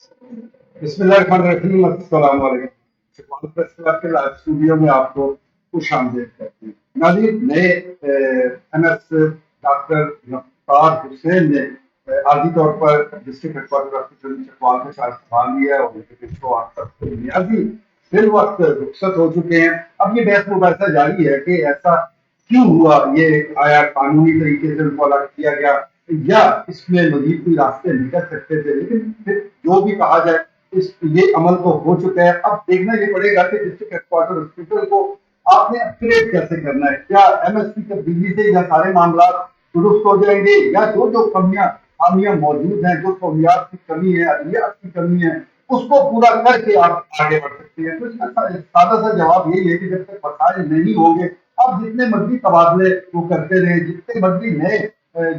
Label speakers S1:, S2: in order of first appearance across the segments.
S1: بسم اللہ الرحمن الرحیم، السلام علیکم۔ شکوان پریس کلب کے لائیو اسٹوڈیو میں آپ کو خوش آمدید کرتے ہیں۔ ناظرین، نئے ایم ایس ڈاکٹر مختار حسین نے عارضی طور پر ڈسٹرکٹ ہیڈ کوارٹر ہاسپٹل شکوان کا چارج سنبھال لیا ہے اور ان کو آپ تک نیازی فی الوقت رخصت ہو چکے ہیں۔ اب یہ بحث مباحثہ جاری ہے کہ ایسا کیوں ہوا، یہ آیا قانونی طریقے سے ان کو الگ کیا گیا یا اس میں مزید کوئی راستے نکل سکتے تھے، لیکن پھر جو بھی کہا جائے یہ عمل تو ہو چکا ہے۔ اب دیکھنا یہ پڑے گا کہ ڈسٹرکٹ ہیڈ کوارٹر ہاسپٹل کو آپ نے اپگریڈ کیسے کرنا ہے۔ کیا ایم ایس پی تبدیلی سے یا سارے معاملات درست ہو جائیں گے، یا جو خامیاں موجود ہیں، جو سہولیات کی کمی ہے، ادویات کی کمی ہے، اس کو پورا کر کے آپ آگے بڑھ سکتے ہیں۔ تو اس کا سادہ سا جواب یہی ہے کہ جب تک مسائل نہیں ہوں گے، اب جتنے مرضی تبادلے وہ کرتے رہے، جتنے مرضی نئے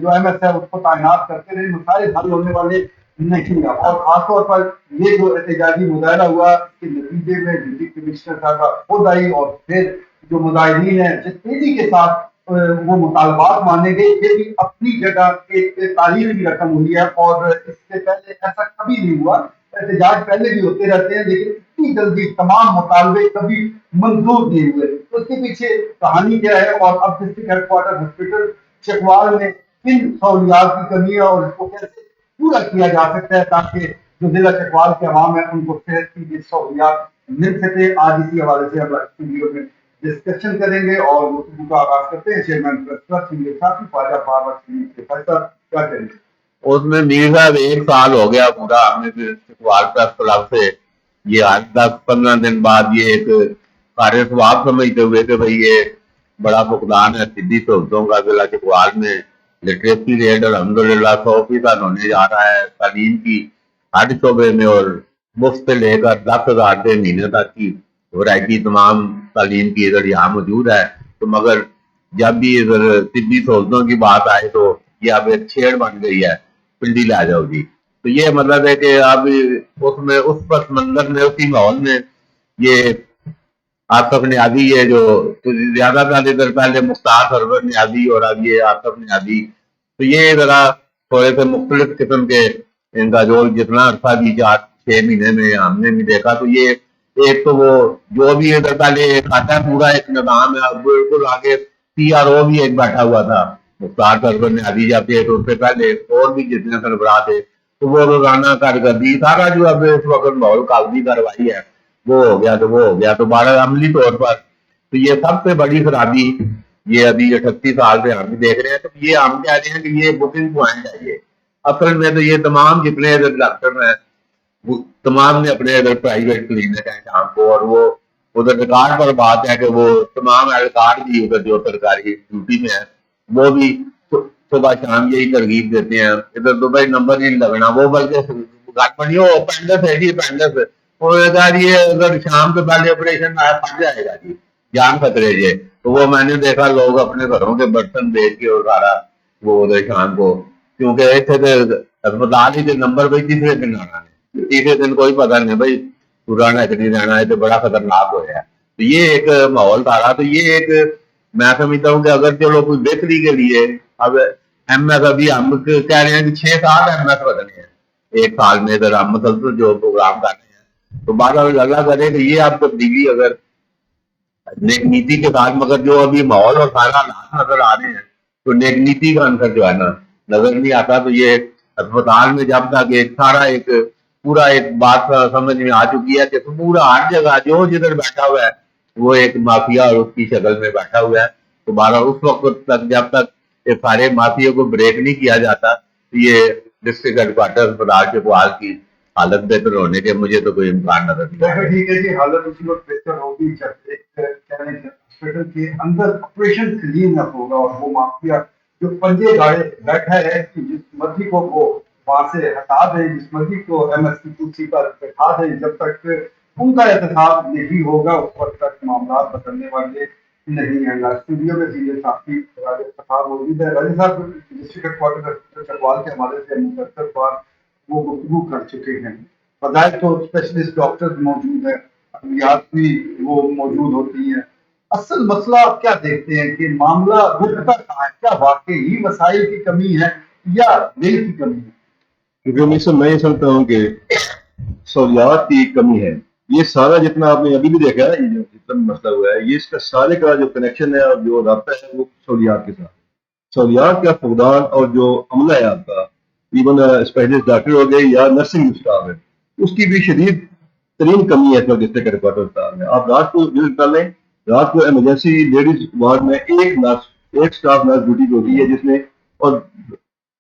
S1: جو ایم ایس ہے اس کو تعینات کرتے رہے، مسائل حل ہونے والے نہیں۔ اور خاص طور پر یہ جو احتجاجی مظاہرہ ہوا کے نتیجے میں ڈپٹی کمشنر صاحب کا خود آئی اور پھر جو مظاہرین ہیں جس تیزی کے ساتھ وہ مطالبات مانے گئے، یہ بھی اپنی جگہ ایک تاریخی رقم ہوئی ہے اور اس سے پہلے ایسا کبھی نہیں ہوا۔ احتجاج پہلے بھی ہوتے رہتے ہیں لیکن اتنی جلدی تمام مطالبے کبھی منظور نہیں ہوئے۔ اس کے پیچھے کہانی کیا ہے اور اب district headquarter hospital Chakwal میں کن سہولیات کی کمی ہے اور اس کو کیسے پورا کیا جا سکتا ہے تاکہ جو ضلع چکوال کے عوام ہے ان کو صحت کی سہولیات مل سکے۔ آج اسی حوالے سے ہم اسٹوڈیو میں ڈسکشن کریں گے اور گفتگو کا آغاز کرتے ہیں۔ چیئرمین پریس کلب سینئر ساتھی خواجہ فاروق شریف کے فیصلہ کیا کریں گے؟
S2: اس میں میر صاحب 1 سال ہو گیا پورا، ہم نے چکوال پریس کلب سے یہ آج 10-15 دن بعد یہ ایک کار ثواب سمجھتے ہوئے کہ بھئی یہ بڑا فقدان ہے طبی سہولتوں کا ضلع چکوال میں۔ لٹریسی ریٹ الحمدللہ 100% ہونے جا رہا ہے تعلیم کی ہر شعبے میں، اور مفت سے لے کر 10,000 سے مہینے تک کی ورائٹی تمام تعلیم کی ادھر یہاں موجود ہے۔ تو مگر جب بھی ادھر طبی سہولتوں کی بات آئے تو یہ اب ایک چھیڑ بن گئی ہے، پنڈی لے جاؤ جی۔ تو یہ مطلب ہے کہ اب اس میں اس پس منظر میں اسی ماحول میں یہ آصف نیازی یہ جو زیادہ تر ادھر پہلے مختار سرور نیازی اور اب یہ آصف نیازی، تو یہ ذرا تھوڑے سے مختلف قسم کے ان کا جو جتنا عرصہ بھی 4-6 مہینے میں ہم نے بھی دیکھا، تو یہ ایک تو وہ جو بھی ادھر پہلے ایک آتا ہے پورا ایک نظام ہے، اب بالکل آگے پی آر او بھی ایک بیٹھا ہوا تھا مختار سرور نیازی جب تھے، تو اس سے پہلے اور بھی جتنے سربراہ تھے، تو وہ روزانہ کارکردگی سارا جو اب اس وقت ماحول کاغذی کارروائی ہے وہ ہو گیا تو وہ ہو گیا۔ تو بارہ عملی طور پر تو یہ سب سے بڑی خرابی یہ ابھی 38 سال سے ہم بھی دیکھ رہے ہیں۔ تو یہ ہم کہہ رہے ہیں کہ یہ بکنگ پوائنٹ ہے، یہ اصل میں تو یہ تمام جتنے ادھر ڈاکٹر ہیں وہ تمام نے اپنے ادھر پرائیویٹ کلینک ہیں شام کو، اور وہ ادھر ریکارڈ پر بات ہے کہ وہ تمام اہلکار بھی ادھر جو سرکاری ڈیوٹی میں ہے وہ بھی صبح شام یہی ترغیب دیتے ہیں ادھر تو بھائی نمبر نہیں لگنا، وہ بلکہ گھر پر نہیں ہو اپینڈس ہے جی اپینڈس، انہوں نے کہا جی یہ اگر شام سے پہلے آپریشن آیا پھٹ جائے گا جی، جان خطرے جی۔ تو وہ میں نے دیکھا لوگ اپنے گھروں کے برتن بیچ کے اور سارا وہ ادھر شام کو، کیونکہ ایسے اسپتال ہی کے نمبر بھائی تیسرے دن آنا ہے، تیسرے دن کوئی پتہ نہیں بھائی پرانا ایک نہیں رہنا ہے تو بڑا خطرناک ہو گیا۔ تو یہ ایک ماحول تھا۔ تو یہ ایک میں سمجھتا ہوں کہ اگر چلو کوئی بہتری کے لیے اب ایم ایس ابھی ہم کہہ رہے ہیں کہ 6-7 ایم ایس بدلے ہیں 1 سال میں، ادھر ہم مسلسل جو پروگرام کر رہے ہیں، تو بات اللہ کرے کہ یہ آپ تبدیلی اگر نیک نیتی کے ساتھ، مگر جو ابھی ماحول اور سارا حالات نظر آ رہے ہیں تو نیک نیتی کا عنصر جو ہے نا نظر نہیں آتا۔ تو یہ اسپتال میں جب تک ایک سارا ایک پورا ایک بات سمجھ میں آ چکی ہے کہ پورا ہر جگہ جو جدھر بیٹھا ہوا ہے وہ ایک مافیا اور اس کی شکل میں بیٹھا ہوا ہے۔ تو بارہ اس وقت تک جب تک یہ سارے مافیا کو بریک نہیں کیا جاتا تو یہ ڈسٹرکٹ ہیڈ کوارٹر اسپتال چکوال کی حالت بہتر ہونے کے مجھے تو کوئی امکان نظر نہیں۔
S1: ٹھیک ہے جی، حالت اسی وقت بہتر ہوگی جب ایک ہاسپٹل کے اندر آپریشن کلین اپ ہوگا اور وہ مافیا جو پنجے گاڑے بیٹھا ہے کہ جس مرضی کو وہ وہاں سے ہٹا دیں، جس مرضی کو ایم ایس کی کرسی پر بٹھا دیں، جب تک ان کا احتساب نہیں ہوگا اس وقت تک معاملات بدلنے والے نہیں ہیں۔ اسٹوڈیو میں سینئر ساتھی راجہ صاحب موجود ہے۔ راجہ صاحب ڈسٹرکٹ ہیڈ کوارٹر چکوال کے حوالے سے مقرر بار وہ گفتگو کر چکے ہیں۔ بظاہر تو اسپیشلسٹ ڈاکٹر موجود ہیں، ادویات بھی وہ موجود ہوتی ہیں۔ اصل مسئلہ آپ کیا دیکھتے ہیں کہ معاملہ رکتا کہاں ہے؟ کیا واقعی وسائل کی کمی ہے یا دل کی کمی ہے؟
S3: کیونکہ میں یہ سمجھتا ہوں کہ سہولیات کی کمی ہے. یہ سارا جتنا آپ نے ابھی بھی دیکھا ہے، یہ جو جتنا مسئلہ ہوا ہے، یہ اس کا سارے کا جو کنیکشن ہے اور جو رابطہ ہے وہ سہولیات کے ساتھ. سہولیات کا فقدان اور جو عملہ ہے آپ کا، ایون اسپیشلسٹ ڈاکٹر ہو گئے یا نرسنگ اسٹاف ہے، اس کی بھی شدید ترین کمی ہے ڈسٹرکٹ ہیڈ کوارٹر اسپتال میں. آپ رات کو وزٹ کر لیں، رات کو ایمرجنسی لیڈیز وارڈ میں ایک نرس، ایک اسٹاف نرس ڈیوٹی پہ ہوتی ہے، جس میں اور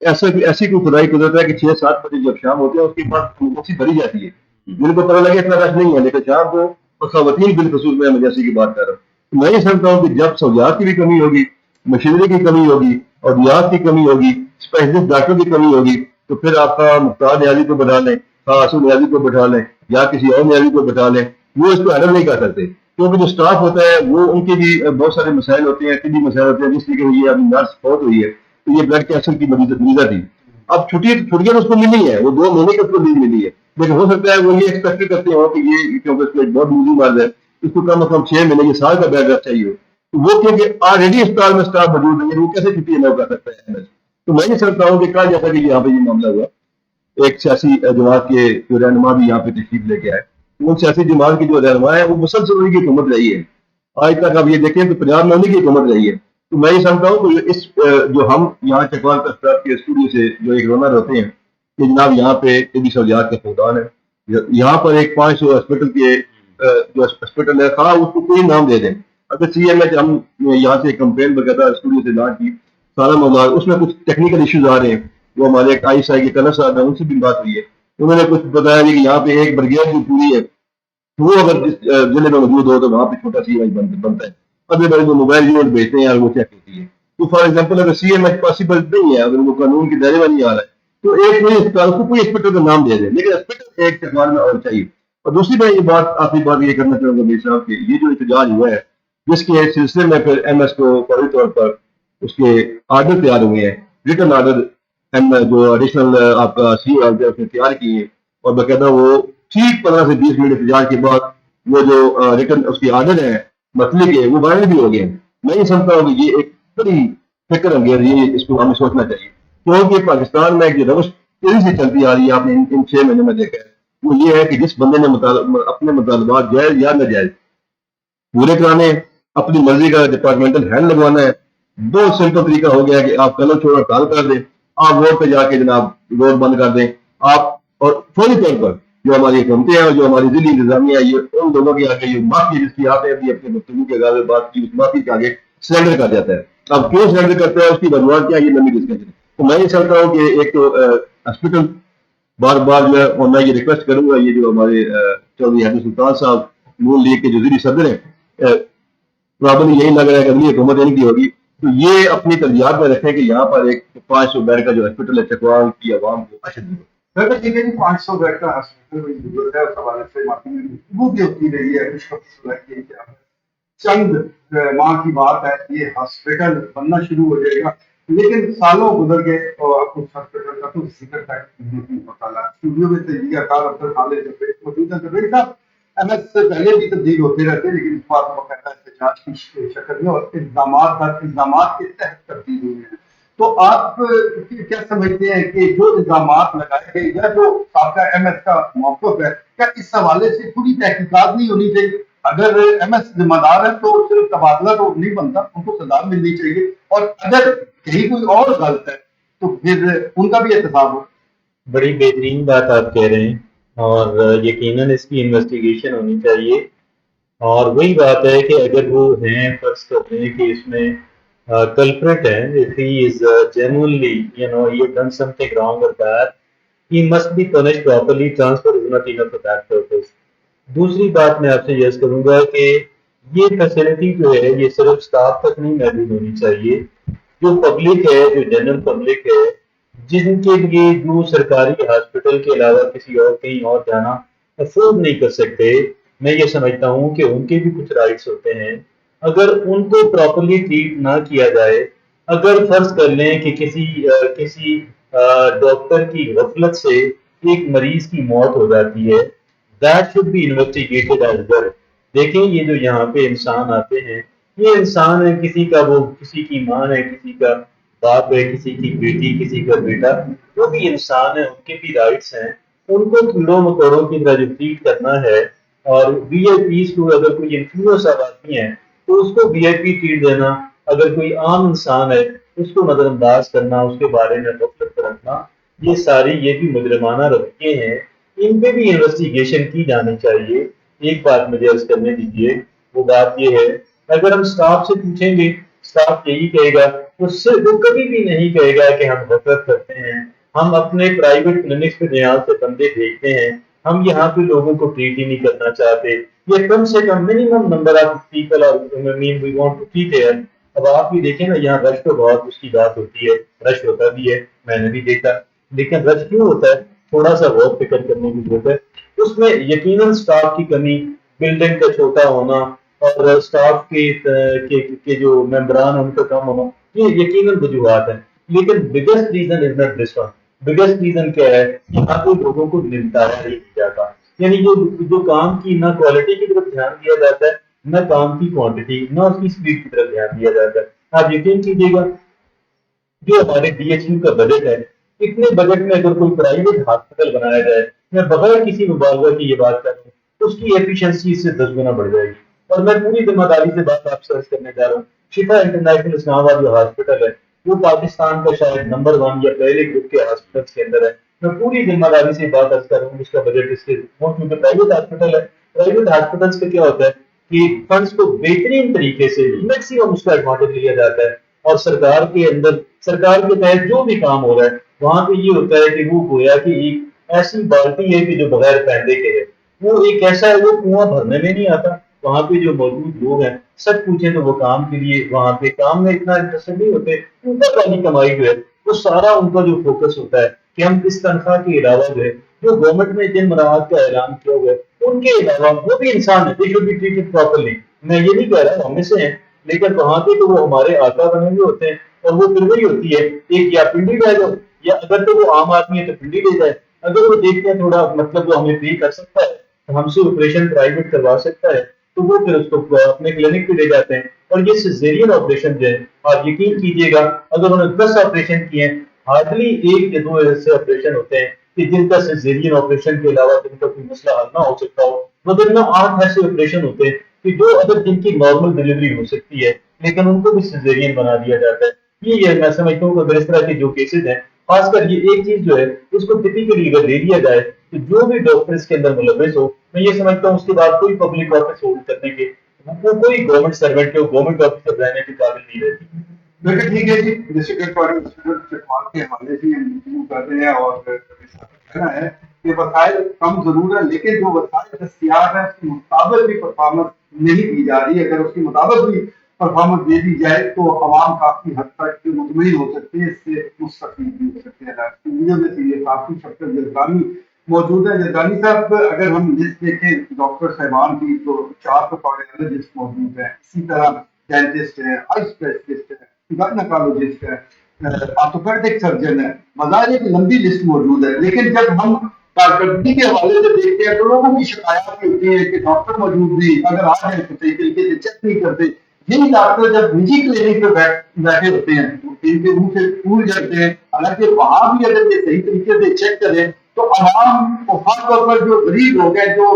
S3: ایسی کوئی خدائی قدرت ہے کہ 6-7 بجے جب شام ہوتے ہیں اس کے بعد ایمرجنسی بھری جاتی ہے. جن کو پتہ لگے اتنا رش نہیں ہے، لیکن شام کو اور خواتین بالخصوص میں ایمرجنسی کی بات کر رہا ہوں. تو میں یہ سمجھتا ہوں کہ جب سہولیات کی بھی کمی ہوگی، مشینری کی کمی ہوگی، اور ریاض کی کمی ہوگی، اسپیشلسٹ ڈاکٹر کی کمی ہوگی، تو پھر آپ کا مختار نیازی کو بٹھا لیں، آسو نیازی کو بٹھا لیں یا کسی اور نیازی کو بٹھا لیں، وہ اس کو ہینڈل نہیں کر سکتے. کیونکہ جو اسٹاف ہوتا ہے وہ ان کے بھی بہت سارے مسائل ہوتے ہیں، طبی مسائل ہوتے ہیں. جس طریقے سے یہ ابھی نرس فوت ہوئی ہے تو یہ بلڈ کینسر کی مریضہ تھی. اب چھٹیاں اس کو ملی ہے، وہ 2 مہینے کی اس کو لیو ملی ہے، لیکن ہو سکتا ہے وہ یہ ایکسپیکٹ کرتے ہو کہ یہ کیونکہ اس کو ایک بہت موزی مرض ہے، اس کو کم از کم 6 مہینے یا سال کا بیڈ ریسٹ چاہیے ہو. تو وہ کیونکہ آلریڈی اسپتال میں اسٹاف موجود نہیں ہے، وہ کیسے چھٹی نہ کر سکتا ہے. تو میں یہ سمجھتا ہوں کہ کہا جاتا کہ یہاں پہ یہ معاملہ ہوا، ایک سیاسی جماعت کے جو رہنما بھی یہاں پہ تشریف لے کے آئے. ان سیاسی جماعت کی جو رہنما ہے وہ مسلسل ان کی حکومت رہی ہے. آج تک آپ یہ دیکھیں تو پنجاب میں انہیں کی حکومت رہی ہے. تو میں یہ سمجھتا ہوں کہ اس جو ہم یہاں چکوال اسٹاف کے اسٹوڈیو سے جو ایک رونر ہوتے ہیں کہ جناب یہاں پہ طبی سہولیات کا فقدان ہے. یہاں پر ایک 500 ہاسپٹل کے جو ہاسپٹل ہے، خواہ اس کو کوئی نام دے دیں. اگر سی ایم ایچ ہم یہاں سے کمپلین وغیرہ اسٹوڈیو سے لانچ کی، سارا معاملہ اس میں کچھ ٹیکنیکل ایشوز آ رہے ہیں. وہ ہمارے ایک آئی کے کنر صاحب ہیں، ان سے بھی بات ہوئی ہے. انہوں نے کچھ بتایا کہ یہاں پہ ایک بریگیڈ جو پوری ہے وہ اگر جس ضلع میں موجود ہو تو وہاں پہ چھوٹا سی ایچ بنتا ہے. اگلے بڑے جو موبائل یونٹ بھیجتے ہیں اور وہ چیک ہوتی ہے. تو فار ایگزامپل اگر سی ایم ایچ پاسبل نہیں ہے، اگر وہ قانون کی دائرے میں نہیں آ رہا ہے، تو ایک کوئی اسپتال کو کوئی ہاسپٹل کا نام دے دیں، لیکن ہاسپٹل ایک چکوال میں اور چاہیے. اور دوسری میں یہ بات آخری بات یہ کرنا چاہوں گا میر صاحب کہ یہ جو احتجاج ہوا ہے، جس کے سلسلے میں پھر ایم ایس کو فوری طور پر اس کے آرڈر تیار ہوئے ہیں، ریٹن آرڈر جو ایڈیشنل آپ کا سی آرڈر اس نے تیار کیے ہیں، اور باقاعدہ وہ ٹھیک 15 سے 20 منٹ احتجاج کے بعد وہ جو ریٹن اس کے آرڈر ہیں مطلب کے وہ وائرل بھی ہو گئے ہیں. میں یہ سمجھتا ہوں کہ یہ ایک بڑی فکر انگیز یہ اس کو ہمیں سوچنا چاہیے. کیونکہ پاکستان میں ایک روش تیزی سے چلتی آ رہی ہے، آپ نے ان 6 مہینوں میں دیکھا ہے. وہ یہ ہے کہ جس بندے نے اپنے مطالبات جائز یا ناجائز پورے کرانے، اپنی مرضی کا ڈپارٹمنٹل ہینڈ لگوانا ہے. بہت سمپل طریقہ ہو گیا کہ آپ قلم چھوڑ ہڑتال کر دیں، آپ ووٹ پہ جا کے جناب ووٹ بند کر دیں آپ، اور فوری طور پر جو ہماری حکومتیں ہیں اور جو ہماری ضلعی انتظامیہ ہے یہ ان لوگوں کے آگے یہ معافی جس کی آپ نے ابھی اپنے گفتگو کے آگے بات کی، اس معافی کے آگے سرنڈر کر جاتا ہے. اب کیوں سرنڈر کرتا ہے، اس کی وجوہات کیا، یہ لمبی ڈسکشن. تو میں یہ چاہتا ہوں کہ ایک تو ہاسپٹل بار بار جو ہے، اور میں یہ ریکویسٹ کروں گا یہ جو ہمارے چودھری حیدر سلطان صاحب نون لیگ کے جو ضلعی صدر ہیں، پرابلی یہی لگ رہا ہے کہ اگلی حکومت ان کی ہوگی تو یہ اپنی ترجیحات میں رکھیں کہ یہاں پر ایک 500 بیڈ کا جو ہاسپٹل ہے چکوال کی عوام کو اشد دی.
S1: سر ٹھیک ہے جی، 500 بیڈ کا ہاسپٹل ضرورت ہے. اس حوالے سے معافی میں گفتگو بھی ہوتی رہی ہے. اس وقت صبح کی چند ماہ کی بات ہے، یہ ہاسپٹل بننا شروع ہو جائے گا، لیکن سالوں گزر گئے اور اس ہاسپٹل کا تو ذکر تک نہیں ہوتا. اسٹوڈیو میں تجزیہ کار عبد الخالق جبریل موجود ہیں. جبریل صاحب، ایم ایس سے پہلے بھی تبدیل ہوتے رہتے ہیں، لیکن اس بار باقاعدہ احتجاج کی شکل میں اور الزامات کے تحت تبدیل ہوئے ہیں. تو آپ کیا سمجھتے ہیں کہ جو الزامات لگائے گئے یا جو آپ کا ایم ایس کا موقف ہے، کیا اس حوالے سے پوری تحقیقات نہیں ہونی چاہیے؟ اگر ایم ایس ذمہ دار ہے تو صرف تبادلہ تو نہیں بنتا، ان کو سزا ملنی چاہیے، اور اگر کہیں کوئی اور غلط ہے تو پھر ان کا بھی احتساب ہو.
S4: بڑی بہترین بات آپ کہہ رہے ہیں، اور یقیناً اس کی انویسٹیگیشن ہونی چاہیے. اور وہی بات ہے کہ اگر وہ ہیں، فرض کرتے ہیں کہ اس میں culprit ہے, if he is genuinely, he had done something wrong or bad, he must be punished properly. Transfer is not enough for that purpose. دوسری بات میں آپ سے یس کروں گا کہ یہ فیسلٹی جو ہے یہ صرف سٹاف تک نہیں محدود ہونی چاہیے. جو پبلک ہے، جو جنرل پبلک ہے، جن کے لیے جو سرکاری ہاسپٹل کے علاوہ کسی اور کہیں اور جانا افورڈ نہیں کر سکتے، میں یہ سمجھتا ہوں کہ ان کے بھی کچھ رائٹس ہوتے ہیں. اگر ان کو پراپرلی ٹریٹ نہ کیا جائے، اگر فرض کر لیں کہ کسی ڈاکٹر کی غفلت سے ایک مریض کی موت ہو جاتی ہے، that should be investigated as well. دیکھیں یہ جو یہاں پہ انسان آتے ہیں، یہ انسان ہے، کسی کی ماں ہے، کسی کا باپ ہے، کسی کی بیٹی، کسی کا بیٹا، جو بھی انسان ہے ان کے بھی رائٹس ہیں. ان کو کیڑوں مکوڑوں کی طرح جو ٹریٹ کرنا ہے، اور وی آئی پیز کو اگر کوئی انفلوئنس آدمی ہے تو اس کو وی آئی پی ٹریٹ دینا، اگر کوئی عام انسان ہے اس کو نظر انداز کرنا، اس کے بارے میں غفلت رکھنا، یہ ساری یہ بھی مجرمانہ رویے ہیں، ان پہ بھی انویسٹیگیشن کی جانی چاہیے۔ ایک بات مجھے عرض کرنے دیجیے، وہ بات یہ ہے اگر ہم اسٹاف سے پوچھیں گے، اسٹاف یہی کہے گا، وہ کبھی بھی نہیں کہے گا کہ ہم غفلت کرتے ہیں، ہم اپنے پرائیویٹ کلینکس پہ یہاں سے بندے بھیجتے ہیں، ہم یہاں پہ لوگوں کو ٹریٹ ہی نہیں کرنا چاہتے، یہ کم سے کم minimum number of people we want to treat ہے۔ اب آپ بھی دیکھیں نا، یہاں رش تو بہت اس کی بات ہوتی ہے، رش ہوتا بھی ہے، میں نے بھی دیکھا، لیکن رش کیوں ہوتا ہے؟ تھوڑا سا غور فکر کرنے کی ضرورت ہے۔ اس میں یقیناً اسٹاف کی کمی، بلڈنگ کا چھوٹا ہونا، اور اسٹاف کے جو ممبران ہیں ان کا کم ہونا، یہ یقیناً وجوہات ہیں، لیکن biggest reason is not this one. Biggest reason کیا ہے؟ یہاں پہ لوگوں کو نمٹایا نہیں جاتا، یعنی جو کام کی نہ کوالٹی کی طرف دھیان دیا جاتا ہے، نہ کام کی کوانٹٹی، نہ اس کی اسپیڈ کی طرف دھیان دیا جاتا ہے۔ آپ یقین کیجیے گا، جو ہمارے ڈی ایچ یو کا بجٹ ہے، اتنے بجٹ میں اگر کوئی پرائیویٹ ہاسپٹل بنایا جائے، میں بغیر کسی مبالغہ کی یہ بات کر رہا ہوں، اس کی ایفیشنسی اس سے 10 گنا بڑھ جائے گی۔ اور میں پوری ذمہ داری سے بات آپ سے عرض کرنے جا رہا ہوں، شفا انٹرنیشنل اسلام آباد جو ہاسپٹل ہے، وہ پاکستان کا شاید نمبر 1 یا پہلے گروپ کے ہاسپٹل کے اندر ہے۔ میں پوری ذمہ داری سے بات عرض کر رہا ہوں، اس کا بجٹ اس کے، کیونکہ پرائیویٹ ہاسپٹل ہے، پرائیویٹ ہاسپٹلس پہ کیا ہوتا ہے کہ فنڈس کو بہترین طریقے سے میکسیمم اس کا ایڈوانٹیج لیا جاتا ہے، اور سرکار کے اندر، سرکار کے تحت جو بھی کام ہو رہا ہے وہاں پہ یہ ہوتا ہے کہ وہ گویا کہ ایک ایسی بالٹی ہے کہ جو بغیر پہندے کے ہے، وہ ایک ایسا ہے، وہ کنواں بھرنے میں نہیں آتا۔ وہاں پہ جو موجود لوگ ہیں، سب پوچھیں تو وہ کام کے لیے وہاں پہ کام میں اتنا انٹرسٹڈ نہیں ہوتے، ان کا پہلی کمائی جو ہے وہ سارا ان کا جو فوکس ہوتا ہے کہ ہم اس تنخواہ کے علاوہ جو ہے، جو گورنمنٹ نے جن مراحت کا اعلان کیا ہوا ہے ان کے علاوہ وہ بھی انسان ہے، they should be treated properly۔ میں یہ نہیں کہہ رہا ہم میں سے ہیں، لیکن وہاں پہ تو وہ ہمارے آقا بنے ہوئے ہوتے ہیں، اور وہ پھر وہی ہوتی ہے، ایک یا پنڈی لے جاؤ، یا اگر تو وہ عام آدمی ہے تو پنڈی لے جائے، اگر وہ دیکھتے ہیں تھوڑا مطلب وہ ہمیں پے کر سکتا ہے، ہم سے آپریشن پرائیویٹ کروا سکتا ہے، تو وہ پھر اس کو اپنے کلینک پہ لے جاتے ہیں۔ اور یہ سیزیرین آپریشن جو ہے، آپ یقین کیجیے گا اگر انہوں نے 10 آپریشن کیے ہیں، ہارڈلی 1 یا 2 ایسے آپریشن ہوتے ہیں کہ جن کا سیزیرین آپریشن کے علاوہ جن کا کوئی مسئلہ حل نہ ہو سکتا ہو، مگر نہ 8 ایسے آپریشن ہوتے ہیں کہ جو اگر جن کی نارمل ڈلیوری ہو سکتی ہے لیکن ان کو بھی سیزیرین بنا دیا جاتا ہے۔ یہ میں سمجھتا ہوں کہ اگر اس طرح کے جو کیسز ہیں، خاص کر یہ ایک چیز جو ہے اس کو ٹپیکلی اگر لے لیا جائے تو جو بھی ڈاکٹر اس کے اندر ملوث ہو، میں یہ سمجھتا ہوں اس کے بعد کوئی پبلک آفس ہولڈ کرنے کے، وہ کوئی گورنمنٹ سروینٹ کے گورنمنٹ آفیسر رہنے کے قابل نہیں رہتی۔
S1: بالکل ٹھیک ہے جی، ڈسٹرکٹ ہاسپٹل کے حوالے سے ہم گفتگو کر رہے ہیں، اور کہنا ہے کہ وسائل کم ضرور ہے، لیکن جو وسائل دستیاب ہیں اس کے مطابق بھی پرفارمنس نہیں دی جا رہی۔ اگر اس کے مطابق بھی پرفارمنس دے دی جائے تو عوام کافی حد تک مطمئن ہو سکتے ہیں، اس سے مستفید بھی ہو سکتے ہیں۔ اسٹوڈیو میں سے یہ کافی شکر جزدانی موجود ہے۔ جزدانی صاحب، اگر ہم لسٹ دیکھیں ڈاکٹر صاحبان کی تو 4 تو کارڈیالوجسٹ موجود ہیں، اسی طرح ڈینٹسٹ ہے، آئی اسپیشلسٹ ہے، گائنیکالوجسٹ ہے، آرتھوپیڈک سرجن ہے، بظاہر ایک لمبی لسٹ موجود ہے، لیکن جب ہم کارکردگی کے حوالے سے دیکھتے ہیں تو لوگوں کی شکایات ہوتی ہے کہ ڈاکٹر موجود نہیں، اگر آ جائیں تو صحیح طریقے سے چیک نہیں کرتے۔ یہی ڈاکٹر جب نجی کلینک پہ بیٹھے ہوتے ہیں تو ان کے منہ سے پھول جاتے ہیں، حالانکہ وہاں بھی اگر یہ صحیح طریقے سے چیک کریں تو عوام کو، خاص طور پر جو غریب لوگ ہیں، جو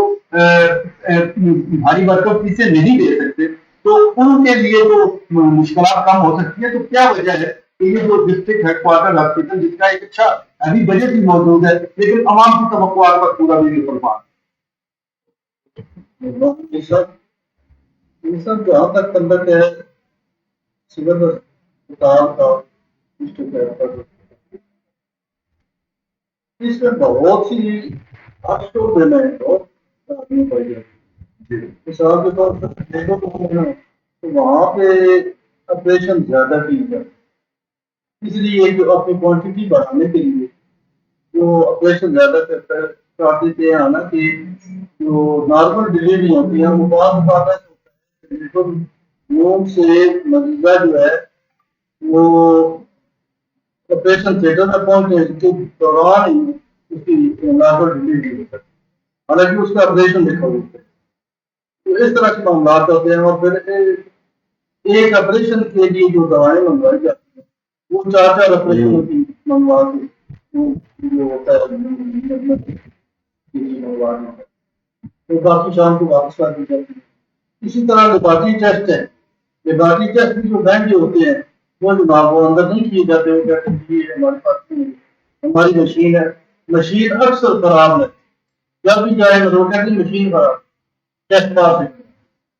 S1: بھاری بھرکم فیسیں نہیں دے سکتے، تو ان کے لیے تو مشکلات کم ہو سکتی ہے۔ تو کیا وجہ ہے کہ یہ جو ڈسٹرکٹ ہیڈ کوارٹر ہاسپٹل جس کا ایک اچھا ابھی بجٹ بھی موجود ہے لیکن عوام کی توقعات پر پورا بھی نہیں کر پا
S5: یہ سب جہاں تک تعلق ہے سول اسپتال کا، اس میں بہت سی افسوس دینا ہے، بہت آدمی پائی جاتی ہے۔ مثال کے طور پر دیکھو تو وہاں پہ آپریشن زیادہ کی جاتے ہیں، اس لیے جو اپنی کوانٹٹی بڑھانے کے لیے جو آپریشن زیادہ کرتا ہے، کافی یہ آنا کہ جو نارمل ڈلیوری ہوتی ہے وہ بعض لوگ سے مریضہ جو ہے وہ آپریشن تھیٹر میں پہنچنے کے دوران ہی اس کی نارمل ڈلیوری ہوتا ہے، حالانکہ اس کا آپریشن لکھا ہوتا ہے۔ تو اس طرح کے معاملات ہوتے ہیں، اور پھر ایک آپریشن کے لیے جو دوائیں منگوائی جاتی ہیں وہ 4 آپریشن کی منگوا کے جو ہوتا ہے کسی مواد میں تو باقی شام کو واپس کر دی جاتی ہے۔ اسی طرح لیبارٹری ٹیسٹ ہے، لیبارٹری ٹیسٹ بھی جو مہنگے ہوتے ہیں وہ جناب وہ اندر نہیں کیے جاتے، وہ کہتے ہیں کہ یہ ہمارے پاس نہیں ہے، ہماری مشین ہے، مشین اکثر خراب ہے، جب بھی جائے وہ کہتے ہیں مشین خراب، ٹیسٹ پاس ہے۔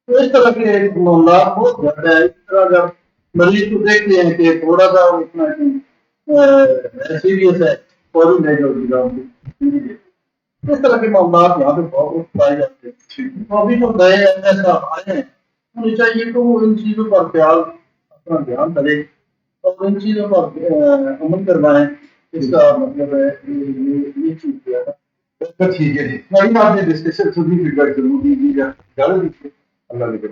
S5: تو اس طرح کے معاملات بہت زیادہ ہے۔ اس طرح جب مریض کو دیکھتے ہیں کہ تھوڑا سا اتنا سیریس ہے فوری لے جاؤ اس طرح کے معاملات یہاں پہ بہت پائے جاتے ہیں۔ تو ابھی جو نئے ایسا آئے ہیں انہیں چاہیے کہ وہ ان چیزوں پر خیال اپنا دھیان کرے اور ان چیزوں پر عمل کروائیں۔ اس کا مطلب ہے یہ چیز کیا ہے۔
S1: ٹھیک ہے جی، نہیں آپ نے ڈسکشن سنی، فیڈ بیک ضرور دیجیے گا، اللہ نے